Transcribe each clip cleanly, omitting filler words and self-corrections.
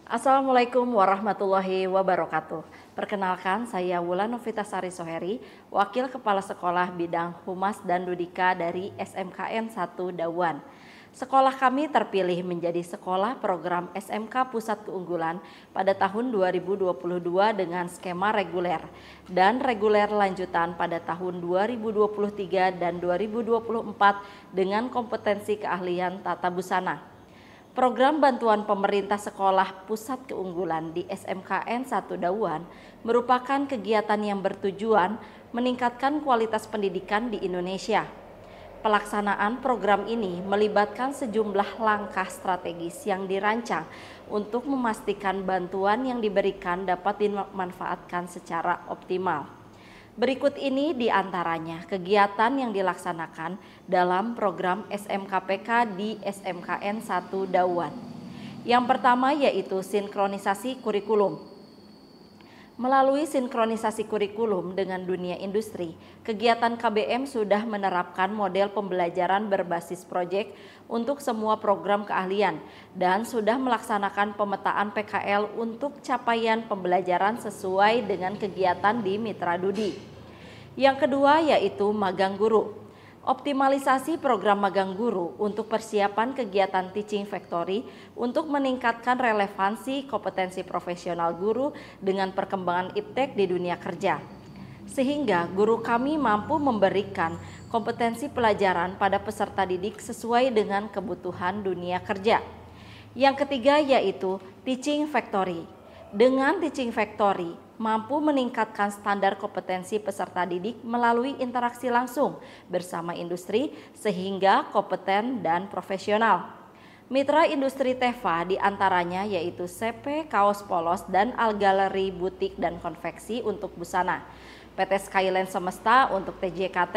Assalamualaikum warahmatullahi wabarakatuh. Perkenalkan, saya Wulan Novitasari Soheri, Wakil Kepala Sekolah Bidang Humas dan Dudika dari SMKN 1 Dawan. Sekolah kami terpilih menjadi sekolah program SMK Pusat Keunggulan pada tahun 2022 dengan skema reguler dan reguler lanjutan pada tahun 2023 dan 2024 dengan kompetensi keahlian tata busana. Program bantuan pemerintah sekolah pusat keunggulan di SMKN 1 Dawan merupakan kegiatan yang bertujuan meningkatkan kualitas pendidikan di Indonesia. Pelaksanaan program ini melibatkan sejumlah langkah strategis yang dirancang untuk memastikan bantuan yang diberikan dapat dimanfaatkan secara optimal. Berikut ini diantaranya kegiatan yang dilaksanakan dalam program SMKPK di SMKN 1 Dawan. Yang pertama yaitu sinkronisasi kurikulum. Melalui sinkronisasi kurikulum dengan dunia industri, kegiatan KBM sudah menerapkan model pembelajaran berbasis proyek untuk semua program keahlian dan sudah melaksanakan pemetaan PKL untuk capaian pembelajaran sesuai dengan kegiatan di Mitra Dudi. Yang kedua yaitu magang guru. Optimalisasi program magang guru untuk persiapan kegiatan Teaching Factory untuk meningkatkan relevansi kompetensi profesional guru dengan perkembangan iptek di dunia kerja. Sehingga guru kami mampu memberikan kompetensi pelajaran pada peserta didik sesuai dengan kebutuhan dunia kerja. Yang ketiga yaitu Teaching Factory. Dengan Teaching Factory, mampu meningkatkan standar kompetensi peserta didik melalui interaksi langsung bersama industri sehingga kompeten dan profesional. Mitra industri Teva diantaranya yaitu CP Kaos Polos dan Al Gallery Butik dan Konveksi untuk busana, PT Skyline Semesta untuk TJKT,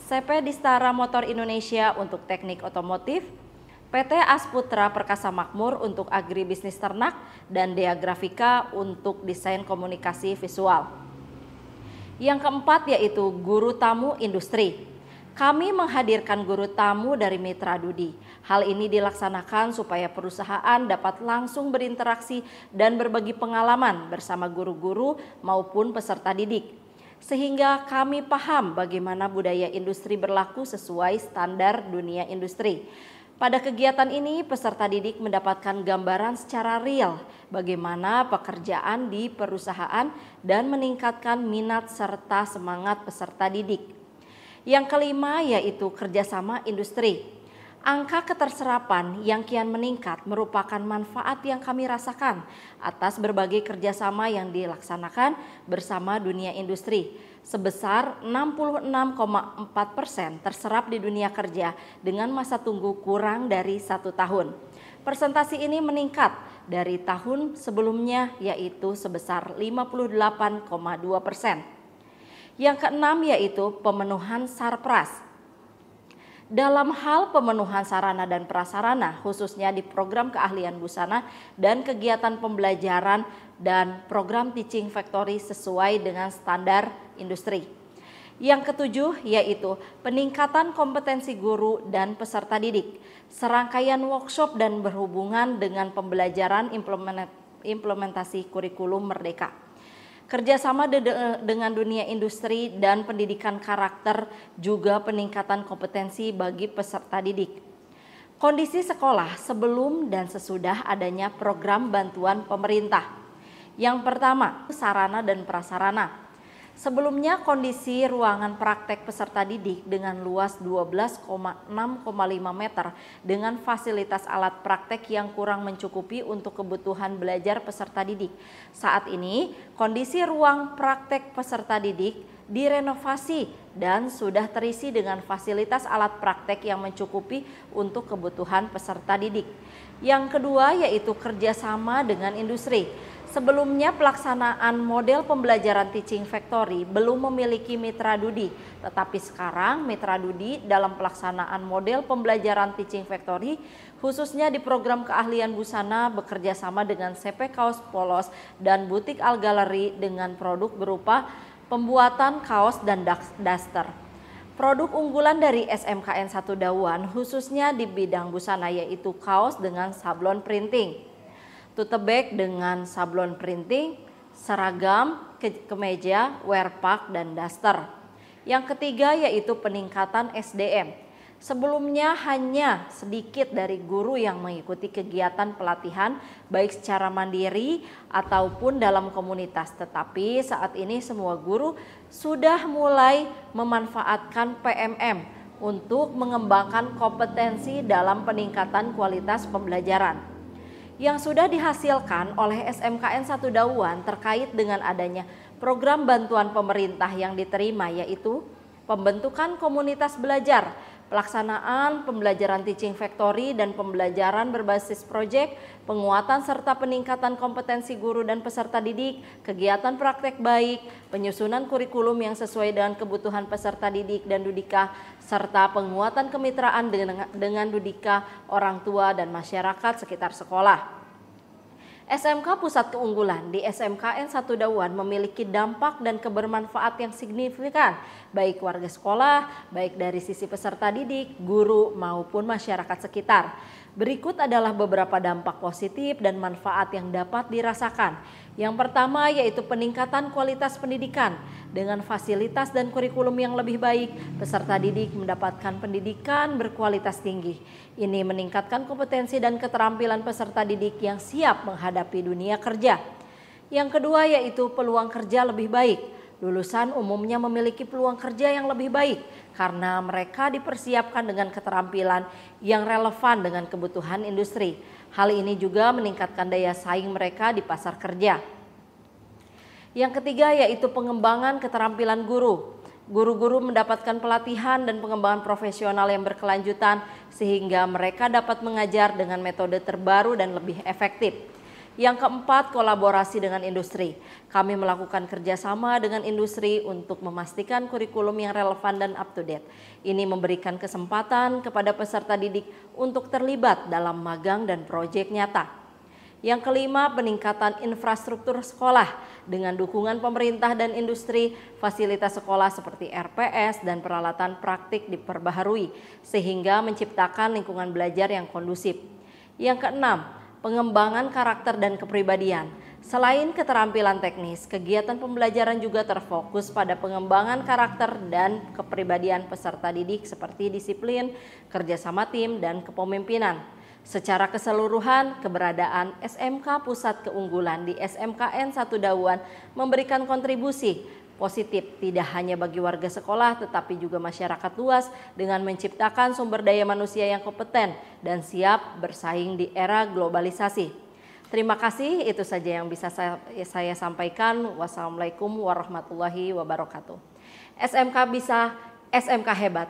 CP Distara Motor Indonesia untuk teknik otomotif, PT Asputra Perkasa Makmur untuk agribisnis ternak, dan Dea Grafika untuk desain komunikasi visual. Yang keempat yaitu guru tamu industri. Kami menghadirkan guru tamu dari Mitra Dudi. Hal ini dilaksanakan supaya perusahaan dapat langsung berinteraksi dan berbagi pengalaman bersama guru-guru maupun peserta didik. Sehingga kami paham bagaimana budaya industri berlaku sesuai standar dunia industri. Pada kegiatan ini, peserta didik mendapatkan gambaran secara real bagaimana pekerjaan di perusahaan dan meningkatkan minat serta semangat peserta didik. Yang kelima yaitu kerjasama industri. Angka keterserapan yang kian meningkat merupakan manfaat yang kami rasakan atas berbagai kerjasama yang dilaksanakan bersama dunia industri. Sebesar 66,4% terserap di dunia kerja dengan masa tunggu kurang dari 1 tahun. Persentase ini meningkat dari tahun sebelumnya yaitu sebesar 58,2%. Yang keenam yaitu pemenuhan sarpras. Dalam hal pemenuhan sarana dan prasarana khususnya di program keahlian busana dan kegiatan pembelajaran dan program Teaching Factory sesuai dengan standar industri. Yang ketujuh yaitu peningkatan kompetensi guru dan peserta didik, serangkaian workshop dan berhubungan dengan pembelajaran implementasi kurikulum merdeka. Kerjasama dengan dunia industri dan pendidikan karakter juga peningkatan kompetensi bagi peserta didik. Kondisi sekolah sebelum dan sesudah adanya program bantuan pemerintah. Yang pertama, sarana dan prasarana. Sebelumnya kondisi ruangan praktek peserta didik dengan luas 12,6,5 meter dengan fasilitas alat praktek yang kurang mencukupi untuk kebutuhan belajar peserta didik. Saat ini kondisi ruang praktek peserta didik direnovasi dan sudah terisi dengan fasilitas alat praktek yang mencukupi untuk kebutuhan peserta didik. Yang kedua yaitu kerjasama dengan industri. Sebelumnya pelaksanaan model pembelajaran Teaching Factory belum memiliki Mitra Dudi, tetapi sekarang Mitra Dudi dalam pelaksanaan model pembelajaran Teaching Factory khususnya di program keahlian busana bekerja sama dengan CP Kaos Polos dan Butik Al Gallery dengan produk berupa pembuatan kaos dan daster. Produk unggulan dari SMKN 1 Dawan khususnya di bidang busana yaitu kaos dengan sablon printing. tote bag dengan sablon printing, seragam, kemeja, wear pack, dan daster. Yang ketiga yaitu peningkatan SDM. Sebelumnya hanya sedikit dari guru yang mengikuti kegiatan pelatihan baik secara mandiri ataupun dalam komunitas. Tetapi saat ini semua guru sudah mulai memanfaatkan PMM untuk mengembangkan kompetensi dalam peningkatan kualitas pembelajaran. Yang sudah dihasilkan oleh SMKN 1 Dauan terkait dengan adanya program bantuan pemerintah yang diterima yaitu pembentukan komunitas belajar, pelaksanaan pembelajaran teaching factory dan pembelajaran berbasis proyek, penguatan serta peningkatan kompetensi guru dan peserta didik, kegiatan praktek baik, penyusunan kurikulum yang sesuai dengan kebutuhan peserta didik dan Dudika, serta penguatan kemitraan dengan Dudika, orang tua dan masyarakat sekitar sekolah. SMK Pusat Keunggulan di SMKN 1 Dauan memiliki dampak dan kebermanfaat yang signifikan baik warga sekolah, baik dari sisi peserta didik, guru maupun masyarakat sekitar. Berikut adalah beberapa dampak positif dan manfaat yang dapat dirasakan. Yang pertama yaitu peningkatan kualitas pendidikan. Dengan fasilitas dan kurikulum yang lebih baik, peserta didik mendapatkan pendidikan berkualitas tinggi. Ini meningkatkan kompetensi dan keterampilan peserta didik yang siap menghadapi dunia kerja. Yang kedua yaitu peluang kerja lebih baik. Lulusan umumnya memiliki peluang kerja yang lebih baik karena mereka dipersiapkan dengan keterampilan yang relevan dengan kebutuhan industri. Hal ini juga meningkatkan daya saing mereka di pasar kerja. Yang ketiga yaitu pengembangan keterampilan guru. Guru-guru mendapatkan pelatihan dan pengembangan profesional yang berkelanjutan sehingga mereka dapat mengajar dengan metode terbaru dan lebih efektif. Yang keempat, kolaborasi dengan industri. Kami melakukan kerjasama dengan industri untuk memastikan kurikulum yang relevan dan up to date. Ini memberikan kesempatan kepada peserta didik untuk terlibat dalam magang dan proyek nyata. Yang kelima, peningkatan infrastruktur sekolah. Dengan dukungan pemerintah dan industri, fasilitas sekolah seperti RPS dan peralatan praktik diperbaharui sehingga menciptakan lingkungan belajar yang kondusif. Yang keenam, pengembangan karakter dan kepribadian. Selain keterampilan teknis, kegiatan pembelajaran juga terfokus pada pengembangan karakter dan kepribadian peserta didik seperti disiplin, kerjasama tim, dan kepemimpinan. Secara keseluruhan, keberadaan SMK Pusat Keunggulan di SMKN 1 Dauan memberikan kontribusi positif tidak hanya bagi warga sekolah tetapi juga masyarakat luas dengan menciptakan sumber daya manusia yang kompeten dan siap bersaing di era globalisasi. Terima kasih, itu saja yang bisa saya sampaikan. Wassalamualaikum warahmatullahi wabarakatuh. SMK bisa, SMK hebat,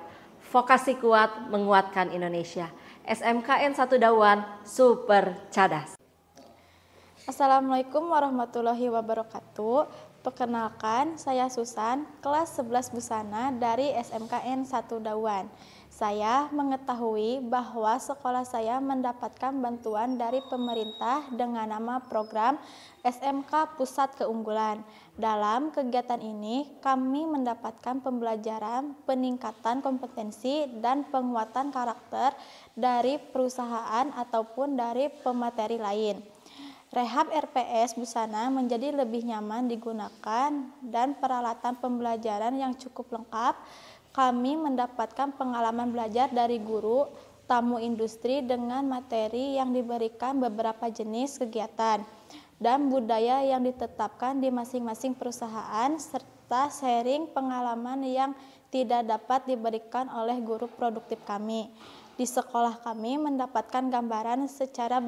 vokasi kuat menguatkan Indonesia. SMKN 1 Dauan super cadas. Assalamualaikum warahmatullahi wabarakatuh. Perkenalkan, saya Susan, kelas 11 Busana dari SMKN 1 Dauan. Saya mengetahui bahwa sekolah saya mendapatkan bantuan dari pemerintah dengan nama program SMK Pusat Keunggulan. Dalam kegiatan ini, kami mendapatkan pembelajaran, peningkatan kompetensi, dan penguatan karakter dari perusahaan ataupun dari pemateri lain. Rehab RPS Busana menjadi lebih nyaman digunakan dan peralatan pembelajaran yang cukup lengkap. Kami mendapatkan pengalaman belajar dari guru, tamu industri dengan materi yang diberikan beberapa jenis kegiatan dan budaya yang ditetapkan di masing-masing perusahaan serta sharing pengalaman yang tidak dapat diberikan oleh guru produktif kami. Di sekolah kami mendapatkan gambaran secara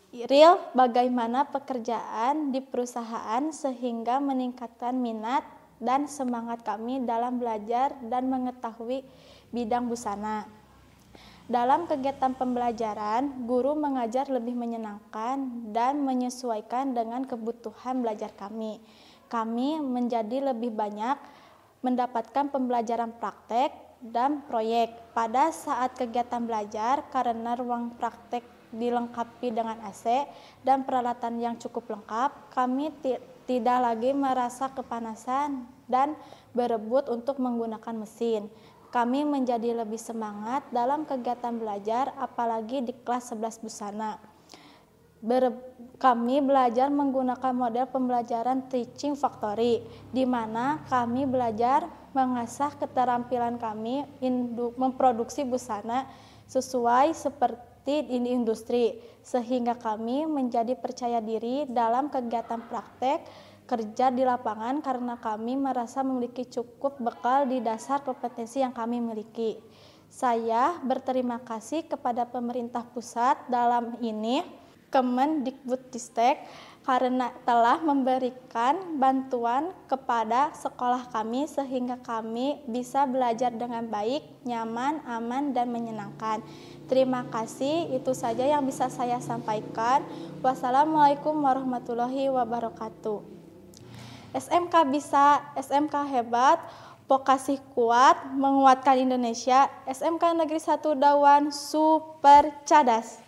real bagaimana pekerjaan di perusahaan sehingga meningkatkan minat dan semangat kami dalam belajar dan mengetahui bidang busana. Dalam kegiatan pembelajaran, guru mengajar lebih menyenangkan dan menyesuaikan dengan kebutuhan belajar kami. Kami menjadi lebih banyak mendapatkan pembelajaran praktek dan proyek. Pada saat kegiatan belajar, karena ruang praktek dilengkapi dengan AC dan peralatan yang cukup lengkap, kami tidak lagi merasa kepanasan dan berebut untuk menggunakan mesin. Kami menjadi lebih semangat dalam kegiatan belajar, apalagi di kelas 11 Busana. Kami belajar menggunakan model pembelajaran teaching factory, di mana kami belajar mengasah keterampilan kami memproduksi busana sesuai seperti di industri, sehingga kami menjadi percaya diri dalam kegiatan praktek kerja di lapangan karena kami merasa memiliki cukup bekal di dasar kompetensi yang kami miliki. Saya berterima kasih kepada pemerintah pusat dalam ini Kemendikbudristek karena telah memberikan bantuan kepada sekolah kami sehingga kami bisa belajar dengan baik, nyaman, aman, dan menyenangkan. Terima kasih, itu saja yang bisa saya sampaikan. Wassalamualaikum warahmatullahi wabarakatuh. SMK bisa, SMK hebat, vokasi kuat, menguatkan Indonesia, SMK Negeri 1 Dawan super cadas.